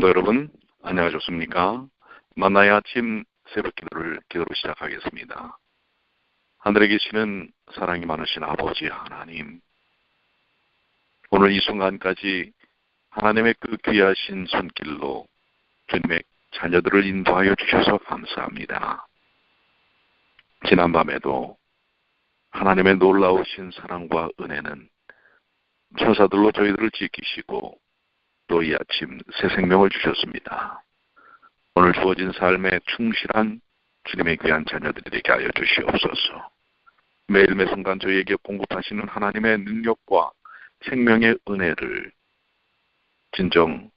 성도 여러분, 안녕하셨습니까? 만나의 아침 새벽 기도로 시작하겠습니다. 하늘에 계시는 사랑이 많으신 아버지 하나님, 오늘 이 순간까지 하나님의 그 귀하신 손길로 주님의 자녀들을 인도하여 주셔서 감사합니다. 지난밤에도 하나님의 놀라우신 사랑과 은혜는 천사들로 저희들을 지키시고 또 이 아침 새 생명을 주셨습니다. 오늘 주어진 삶에 충실한 주님의 귀한 자녀들이 되게 하여 주시옵소서. 매일 매 순간 저희에게 공급하시는 하나님의 능력과 생명의 은혜를 진정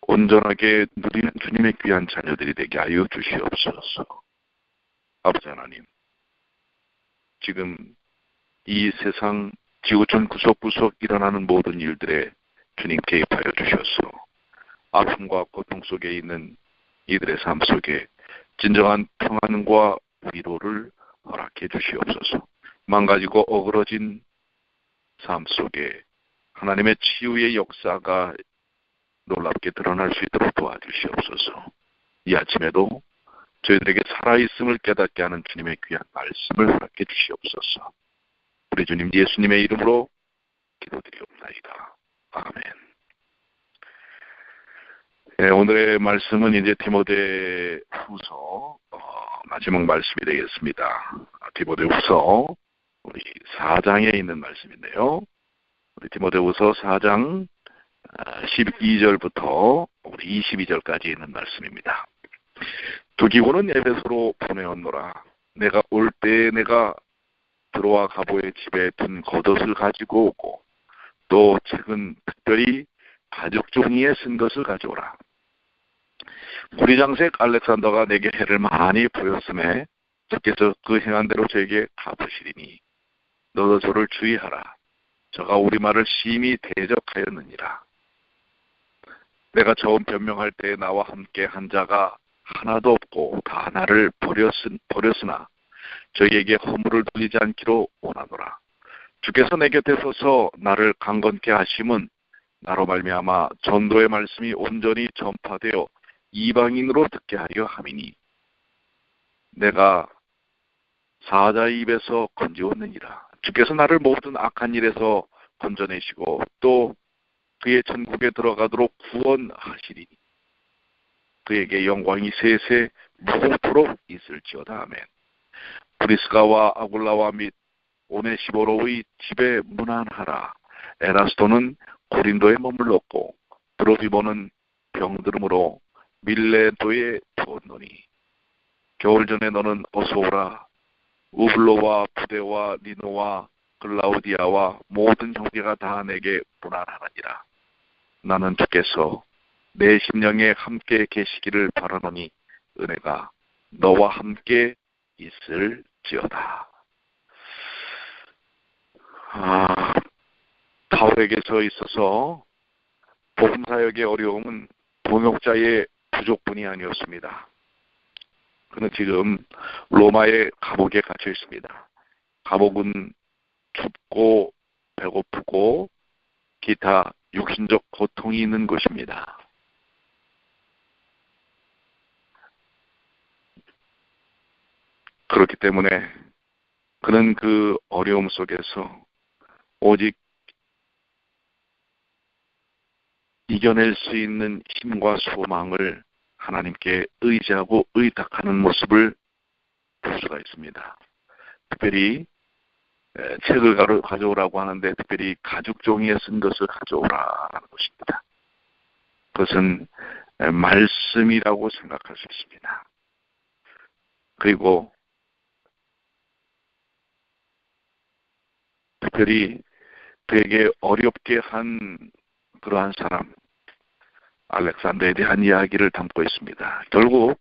온전하게 누리는 주님의 귀한 자녀들이 되게 하여 주시옵소서. 아버지 하나님, 지금 이 세상 지구촌 구석구석 일어나는 모든 일들에 주님 개입하여 주셔서 아픔과 고통 속에 있는 이들의 삶 속에 진정한 평안과 위로를 허락해 주시옵소서. 망가지고 어그러진 삶 속에 하나님의 치유의 역사가 놀랍게 드러날 수 있도록 도와주시옵소서. 이 아침에도 저희들에게 살아있음을 깨닫게 하는 주님의 귀한 말씀을 허락해 주시옵소서. 우리 주님 예수님의 이름으로 기도드리옵나이다. 아멘. 네, 오늘의 말씀은 이제 디모데후서 마지막 말씀이 되겠습니다. 디모데후서 우리 4장에 있는 말씀인데요. 우리 디모데후서 4장 12절부터 우리 22절까지 있는 말씀입니다. 두기고는 에베소로 보내었노라. 내가 올 때에 내가 드로아 가보의 집에 둔 겉옷을 가지고 오고 또 책은 특별히 가죽 종이에 쓴 것을 가져오라. 우리 장색 알렉산더가 내게 해를 많이 보였음에 주께서 그 행한 대로 저에게 갚으시리니 너도 저를 주의하라. 저가 우리 말을 심히 대적하였느니라. 내가 처음 변명할 때 나와 함께 한 자가 하나도 없고 다 나를 버렸으나 저희에게 허물을 돌리지 않기로 원하노라. 주께서 내 곁에 서서 나를 강건케 하심은 나로 말미암아 전도의 말씀이 온전히 전파되어 이방인으로 듣게 하려 함이니 내가 사자의 입에서 건지었느니라. 주께서 나를 모든 악한 일에서 건져내시고 또 그의 천국에 들어가도록 구원하시리니 그에게 영광이 세세 무궁토록 있을지어다. 아멘. 브리스가와 아굴라와 및 오네시보로의 집에 문안하라. 에라스도는 고린도에 머물렀고 드로비모는 병들음으로 밀레도에 두었노니 겨울 전에 너는 어서 오라. 우블로와 부데와 리노와 글라우디아와 모든 형제가 다 내게 문안하느니라. 나는 주께서 내 심령에 함께 계시기를 바라노니 은혜가 너와 함께 있을지어다. 바울에게서 있어서 복음사역의 어려움은 동역자의 부족뿐이 아니었습니다. 그는 지금 로마의 감옥에 갇혀 있습니다. 감옥은 춥고 배고프고 기타 육신적 고통이 있는 곳입니다. 그렇기 때문에 그는 그 어려움 속에서 오직 이겨낼 수 있는 힘과 소망을 하나님께 의지하고 의탁하는 모습을 볼 수가 있습니다. 특별히 책을 가져오라고 하는데 특별히 가죽 종이에 쓴 것을 가져오라는 것입니다. 그것은 말씀이라고 생각할 수 있습니다. 그리고 특별히 그에게 어렵게 한 그러한 사람 알렉산더에 대한 이야기를 담고 있습니다. 결국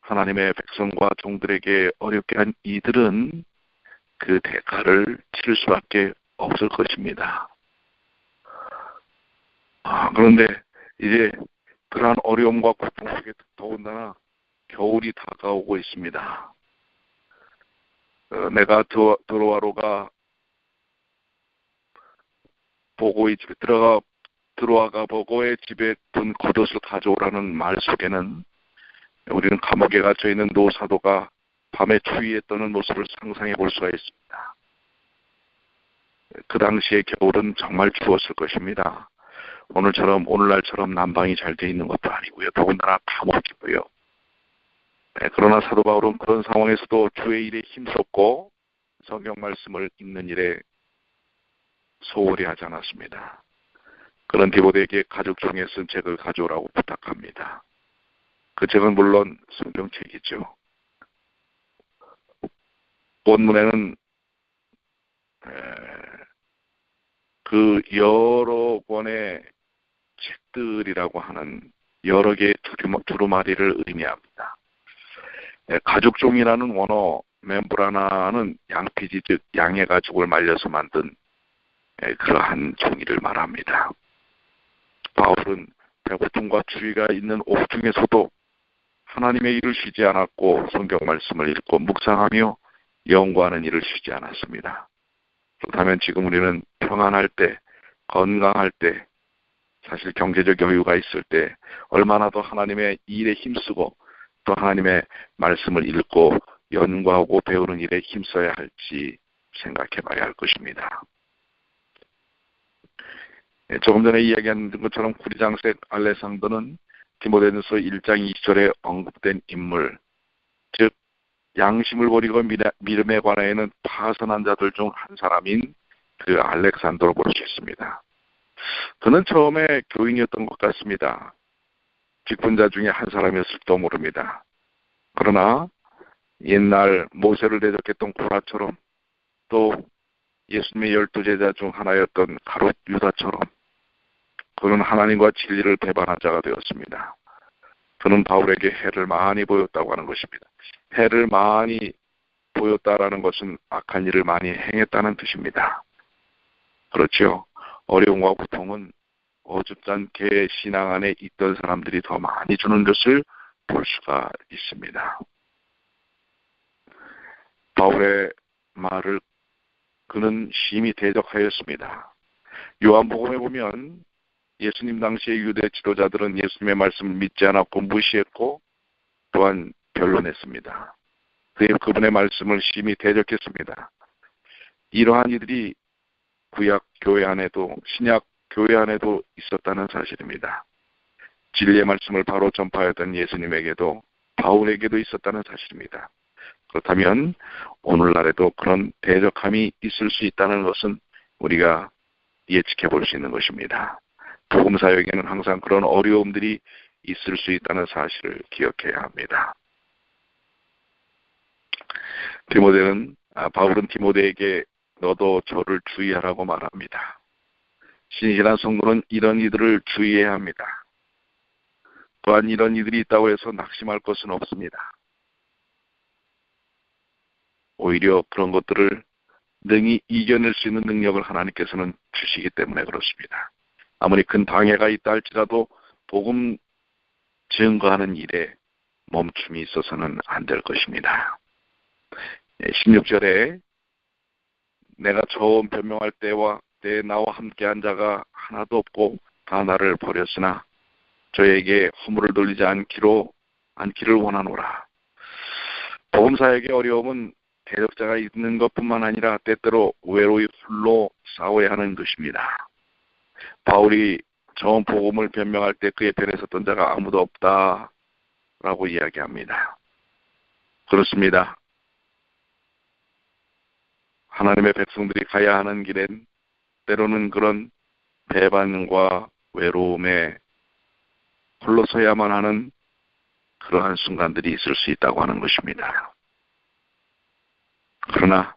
하나님의 백성과 종들에게 어렵게 한 이들은 그 대가를 치를 수밖에 없을 것입니다. 그런데 이제 그러한 어려움과 고통 속에 더군다나 겨울이 다가오고 있습니다. 내가 드로아로가 보고 이 집에 들어와가 보고의 집에 둔 겉옷을 가져오라는 말 속에는 우리는 감옥에 갇혀 있는 노사도가 밤에 추위에 떠는 모습을 상상해 볼 수가 있습니다. 그 당시의 겨울은 정말 추웠을 것입니다. 오늘날처럼 난방이 잘 돼 있는 것도 아니고요. 더군다나 감옥이고요. 그러나 사도 바울은 그런 상황에서도 주의 일에 힘썼고 성경 말씀을 읽는 일에 소홀히 하지 않았습니다. 그런 디모데에게 가족 중에 쓴 책을 가져오라고 부탁합니다. 그 책은 물론 성경책이죠. 본문에는 그 여러 권의 책들이라고 하는 여러 개의 두루마리를 의미합니다. 가죽종이라는 원어 멤브라나는 양피지 즉 양의 가죽을 말려서 만든 그러한 종이를 말합니다. 바울은 배고픔과 추위가 있는 오후 중에서도 하나님의 일을 쉬지 않았고 성경 말씀을 읽고 묵상하며 연구하는 일을 쉬지 않았습니다. 그렇다면 지금 우리는 평안할 때, 건강할 때, 사실 경제적 여유가 있을 때 얼마나 더 하나님의 일에 힘쓰고 또 하나님의 말씀을 읽고 연구하고 배우는 일에 힘써야 할지 생각해 봐야 할 것입니다. 조금 전에 이야기한 것처럼 구리장색 알렉산더는 디모데전서 1장 2절에 언급된 인물, 즉 양심을 버리고 믿음에 관하여는 파선한 자들 중 한 사람인 그 알렉산더로 볼 수 있습니다. 그는 처음에 교인이었던 것 같습니다. 직분자 중에 한 사람이었을지도 모릅니다. 그러나 옛날 모세를 대적했던 고라처럼 또 예수님의 12제자 중 하나였던 가롯 유다처럼 그는 하나님과 진리를 배반한 자가 되었습니다. 그는 바울에게 해를 많이 보였다고 하는 것입니다. 해를 많이 보였다라는 것은 악한 일을 많이 행했다는 뜻입니다. 그렇죠. 어려움과 고통은 어줍지 않게 신앙 안에 있던 사람들이 더 많이 주는 것을 볼 수가 있습니다. 바울의 말을 그는 심히 대적하였습니다. 요한복음에 보면 예수님 당시의 유대 지도자들은 예수님의 말씀을 믿지 않았고 무시했고 또한 변론했습니다. 그분의 말씀을 심히 대적했습니다. 이러한 이들이 구약 교회 안에도 신약 교회 안에도 있었다는 사실입니다. 진리의 말씀을 바로 전파하였던 예수님에게도 바울에게도 있었다는 사실입니다. 그렇다면 오늘날에도 그런 대적함이 있을 수 있다는 것은 우리가 예측해 볼 수 있는 것입니다. 복음 사역에는 항상 그런 어려움들이 있을 수 있다는 사실을 기억해야 합니다. 바울은 디모데에게 너도 저를 주의하라고 말합니다. 신실한 성도는 이런 이들을 주의해야 합니다. 또한 이런 이들이 있다고 해서 낙심할 것은 없습니다. 오히려 그런 것들을 능히 이겨낼 수 있는 능력을 하나님께서는 주시기 때문에 그렇습니다. 아무리 큰 방해가 있다 할지라도 복음 증거하는 일에 멈춤이 있어서는 안 될 것입니다. 16절에 내가 처음 변명할 때에 나와 함께한 자가 하나도 없고 다 나를 버렸으나 저에게 허물을 돌리지 않기를 원하노라. 복음 사역의 어려움은 대적자가 있는 것뿐만 아니라 때때로 외로이 홀로 싸워야 하는 것입니다. 바울이 처음 복음을 변명할 때 그의 편에 섰던 자가 아무도 없다라고 이야기합니다. 그렇습니다. 하나님의 백성들이 가야 하는 길엔 때로는 그런 배반과 외로움에 홀로 서야만 하는 그러한 순간들이 있을 수 있다고 하는 것입니다. 그러나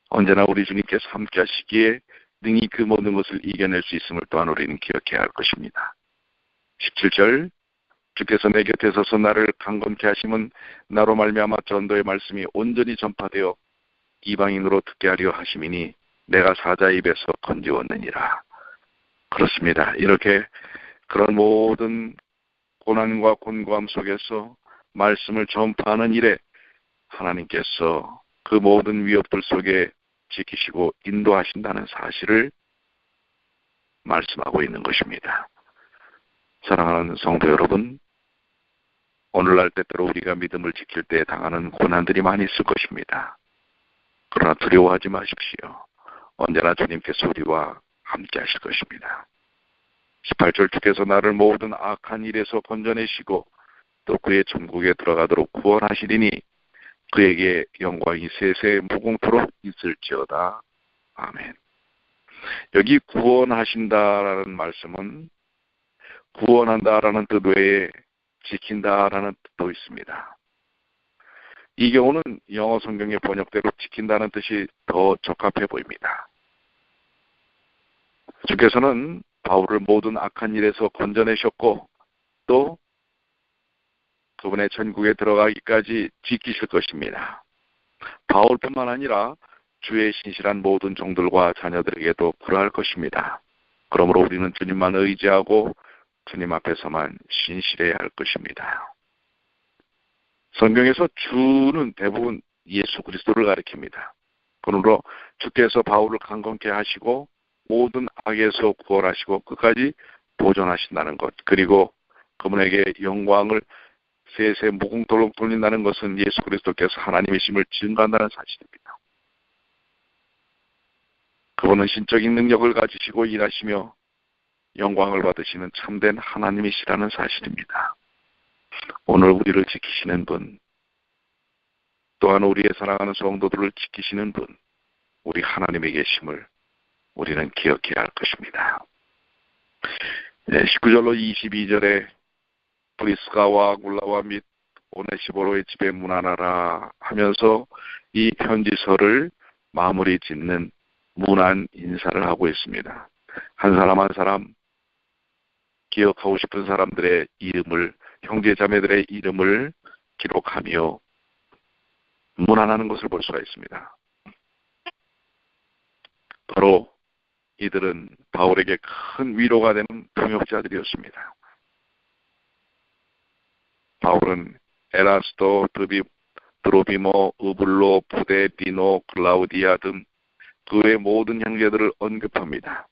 언제나 우리 주님께서 함께 하시기에 능히 그 모든 것을 이겨낼 수 있음을 또한 우리는 기억해야 할 것입니다. 17절 주께서 내 곁에 서서 나를 강건케 하심은 나로 말미암아 전도의 말씀이 온전히 전파되어 이방인으로 듣게 하려 하심이니 내가 사자 입에서 건지웠느니라. 그렇습니다. 이렇게 그런 모든 고난과 곤고함 속에서 말씀을 전파하는 일에 하나님께서 그 모든 위협들 속에 지키시고 인도하신다는 사실을 말씀하고 있는 것입니다. 사랑하는 성도 여러분, 오늘날 때때로 우리가 믿음을 지킬 때 당하는 고난들이 많이 있을 것입니다. 그러나 두려워하지 마십시오. 언제나 주님께서 우리와 함께 하실 것입니다. 18절 주께서 나를 모든 악한 일에서 건져내시고 또 그의 천국에 들어가도록 구원하시리니 그에게 영광이 세세 무궁토록 있을지어다. 아멘. 여기 구원하신다라는 말씀은 구원한다라는 뜻 외에 지킨다라는 뜻도 있습니다. 이 경우는 영어 성경의 번역대로 지킨다는 뜻이 더 적합해 보입니다. 주께서는 바울을 모든 악한 일에서 건져내셨고 또 그분의 천국에 들어가기까지 지키실 것입니다. 바울뿐만 아니라 주의 신실한 모든 종들과 자녀들에게도 그러할 것입니다. 그러므로 우리는 주님만 의지하고 주님 앞에서만 신실해야 할 것입니다. 성경에서 주는 대부분 예수 그리스도를 가리킵니다. 그러므로 주께서 바울을 강건케 하시고 모든 악에서 구원하시고 끝까지 보존하신다는 것, 그리고 그분에게 영광을 세세 무궁토록 돌린다는 것은 예수 그리스도께서 하나님이심을 증거한다는 사실입니다. 그분은 신적인 능력을 가지시고 일하시며 영광을 받으시는 참된 하나님이시라는 사실입니다. 오늘 우리를 지키시는 분, 또한 우리의 사랑하는 성도들을 지키시는 분, 우리 하나님의 계심을 우리는 기억해야 할 것입니다. 19절로 22절에 브리스가와 아굴라와 및 오네시보로의 집에 문안하라 하면서 이 편지서를 마무리 짓는 문안 인사를 하고 있습니다. 한 사람 한 사람 기억하고 싶은 사람들의 이름을, 형제자매들의 이름을 기록하며 문안하는 것을 볼 수가 있습니다. 바로 이들은 바울에게 큰 위로가 되는 동역자들이었습니다. 바울은 에라스도, 드로비모, 우블로, 부데, 디노, 클라우디아 등 그 외 모든 형제들을 언급합니다.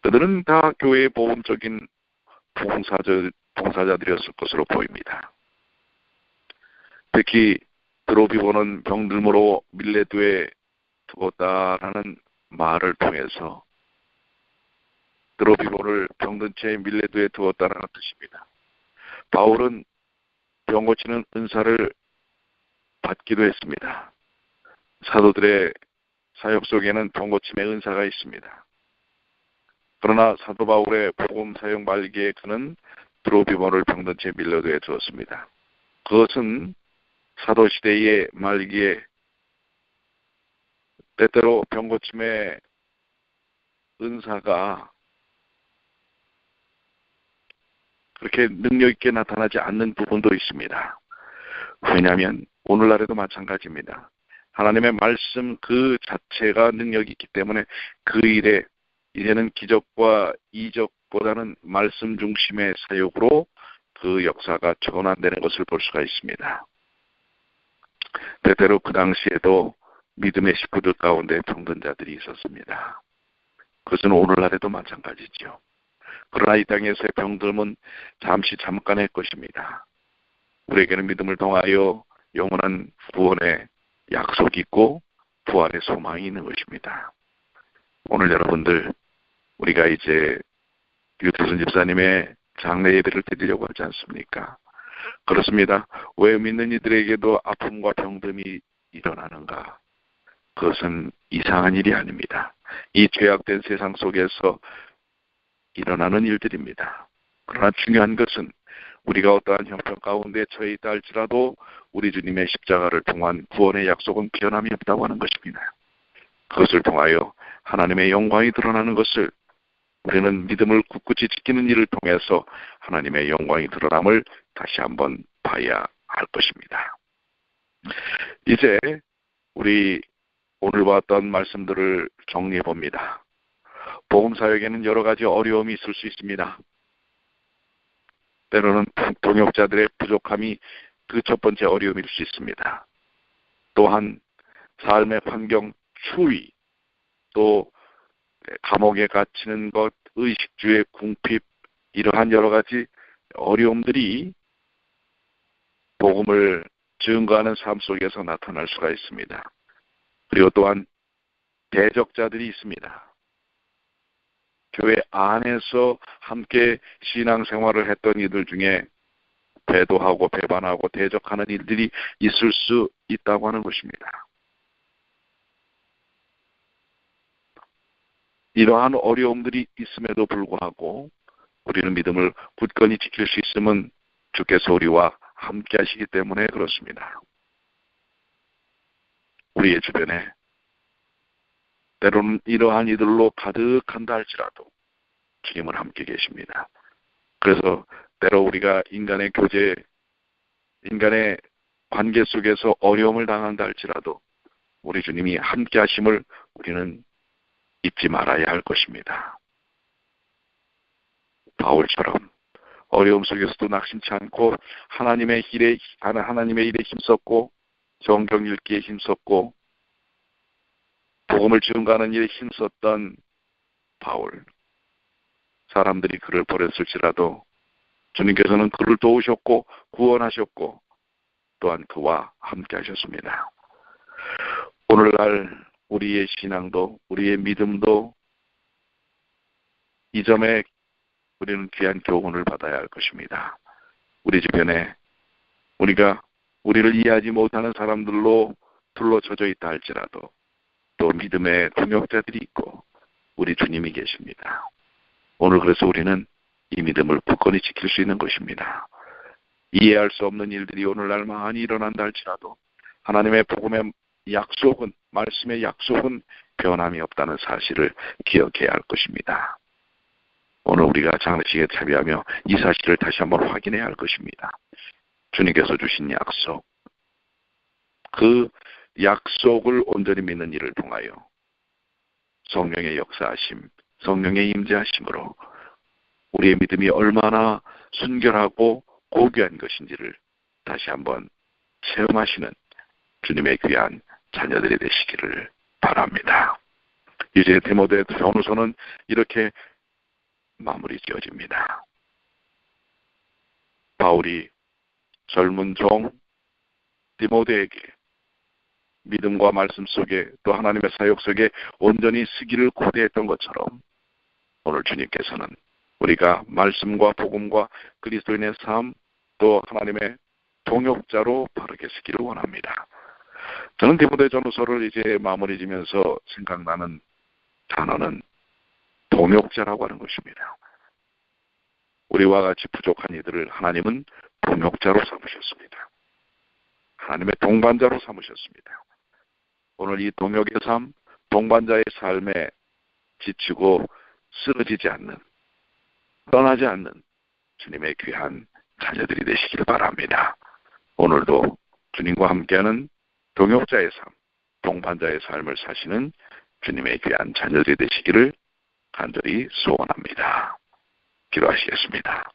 그들은 다 교회의 보험적인 봉사자들이었을 것으로 보입니다. 특히 드로비모는 병들므로 밀레도에 두었다라는 말을 통해서 드로비모를 병든 채 밀레도에 두었다는 뜻입니다. 바울은 병 고치는 은사를 받기도 했습니다. 사도들의 사역 속에는 병 고침의 은사가 있습니다. 그러나 사도 바울의 복음 사역 말기에 그는 드로비모를 병든 채 밀레도에 두었습니다. 그것은 사도 시대의 말기에 때때로 병 고침의 은사가 그렇게 능력 있게 나타나지 않는 부분도 있습니다. 왜냐하면 오늘날에도 마찬가지입니다. 하나님의 말씀 그 자체가 능력이 있기 때문에 그 일에 이제는 기적과 이적보다는 말씀 중심의 사역으로 그 역사가 전환되는 것을 볼 수가 있습니다. 때때로 그 당시에도 믿음의 식구들 가운데 병든 자들이 있었습니다. 그것은 오늘날에도 마찬가지죠. 그러나 이 땅에서의 병듦은 잠깐의 것입니다. 우리에게는 믿음을 통하여 영원한 구원의 약속이 있고 부활의 소망이 있는 것입니다. 오늘 여러분들 우리가 이제 유태순 집사님의 장례 예배를 드리려고 하지 않습니까? 그렇습니다. 왜 믿는 이들에게도 아픔과 병듦이 일어나는가? 그것은 이상한 일이 아닙니다. 이 죄악된 세상 속에서 일어나는 일들입니다. 그러나 중요한 것은 우리가 어떠한 형편 가운데 처해 있다 할지라도 우리 주님의 십자가를 통한 구원의 약속은 변함이 없다고 하는 것입니다. 그것을 통하여 하나님의 영광이 드러나는 것을 우리는 믿음을 굳굳이 지키는 일을 통해서 하나님의 영광이 드러남을 다시 한번 봐야 할 것입니다. 이제 우리 오늘 봤던 말씀들을 정리해 봅니다. 복음 사역에는 여러 가지 어려움이 있을 수 있습니다. 때로는 동역자들의 부족함이 그 첫 번째 어려움일 수 있습니다. 또한 삶의 환경, 추위, 또 감옥에 갇히는 것, 의식주의 궁핍, 이러한 여러 가지 어려움들이 복음을 증거하는 삶 속에서 나타날 수가 있습니다. 그리고 또한 대적자들이 있습니다. 교회 안에서 함께 신앙생활을 했던 이들 중에 배도하고 배반하고 대적하는 일들이 있을 수 있다고 하는 것입니다. 이러한 어려움들이 있음에도 불구하고 우리는 믿음을 굳건히 지킬 수 있음은 주께서 우리와 함께 하시기 때문에 그렇습니다. 우리의 주변에 때로는 이러한 이들로 가득한다 할지라도 주님은 함께 계십니다. 그래서 때로 우리가 인간의 교제, 인간의 관계 속에서 어려움을 당한다 할지라도 우리 주님이 함께 하심을 우리는 잊지 말아야 할 것입니다. 바울처럼 어려움 속에서도 낙심치 않고 하나님의 일에 힘썼고 성경 읽기에 힘썼고 복음을 증거하는 일에 힘썼던 바울, 사람들이 그를 버렸을지라도 주님께서는 그를 도우셨고 구원하셨고 또한 그와 함께 하셨습니다. 오늘날 우리의 신앙도 우리의 믿음도 이 점에 우리는 귀한 교훈을 받아야 할 것입니다. 우리 주변에 우리가 우리를 이해하지 못하는 사람들로 둘러쳐져 있다 할지라도 또 믿음의 동역자들이 있고 우리 주님이 계십니다. 오늘 그래서 우리는 이 믿음을 굳건히 지킬 수 있는 것입니다. 이해할 수 없는 일들이 오늘날 많이 일어난다 할지라도 하나님의 복음의 약속은, 말씀의 약속은 변함이 없다는 사실을 기억해야 할 것입니다. 오늘 우리가 장례식에 참여하며 이 사실을 다시 한번 확인해야 할 것입니다. 주님께서 주신 약속, 그 약속을 온전히 믿는 일을 통하여 성령의 역사하심, 성령의 임재하심으로 우리의 믿음이 얼마나 순결하고 고귀한 것인지를 다시 한번 체험하시는 주님의 귀한 자녀들이 되시기를 바랍니다. 이제 디모데 전후서는 이렇게 마무리 지어집니다. 바울이 젊은 종 디모데에게 믿음과 말씀 속에 또 하나님의 사역 속에 온전히 쓰기를 고대했던 것처럼 오늘 주님께서는 우리가 말씀과 복음과 그리스도인의 삶 또 하나님의 동역자로 바르게 쓰기를 원합니다. 저는 디모데 전후서를 이제 마무리 지면서 생각나는 단어는 동역자라고 하는 것입니다. 우리와 같이 부족한 이들을 하나님은 동역자로 삼으셨습니다. 하나님의 동반자로 삼으셨습니다. 오늘 이 동역의 삶, 동반자의 삶에 지치고 쓰러지지 않는, 떠나지 않는 주님의 귀한 자녀들이 되시길 바랍니다. 오늘도 주님과 함께하는 동역자의 삶, 동반자의 삶을 사시는 주님의 귀한 자녀들이 되시기를 간절히 소원합니다. 기도하시겠습니다.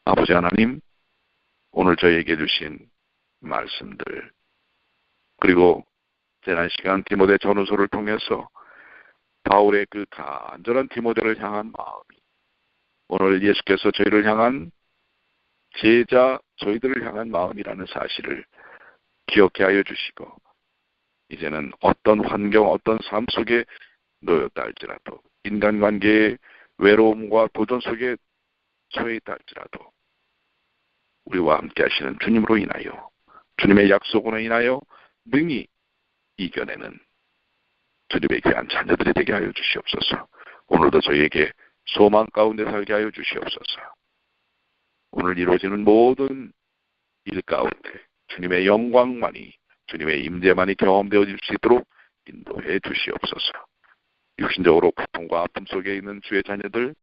아버지 하나님, 오늘 저희에게 주신 말씀들 그리고 지난 시간 디모데 전후서를 통해서 바울의 그 간절한 디모데를 향한 마음이 오늘 예수께서 저희를 향한 제자 저희들을 향한 마음이라는 사실을 기억해 하여 주시고 이제는 어떤 환경 어떤 삶 속에 놓였다 할지라도 인간관계의 외로움과 도전 속에 처해 있다 할지라도 우리와 함께 하시는 주님으로 인하여 주님의 약속으로 인하여 능히 이겨내는 주님의 귀한 자녀들이 되게 하여 주시옵소서. 오늘도 저희에게 소망 가운데 살게 하여 주시옵소서. 오늘 이루어지는 모든 일 가운데 주님의 영광만이 주님의 임재만이 경험되어질 수 있도록 인도해 주시옵소서. 육신적으로 고통과 아픔 속에 있는 주의 자녀들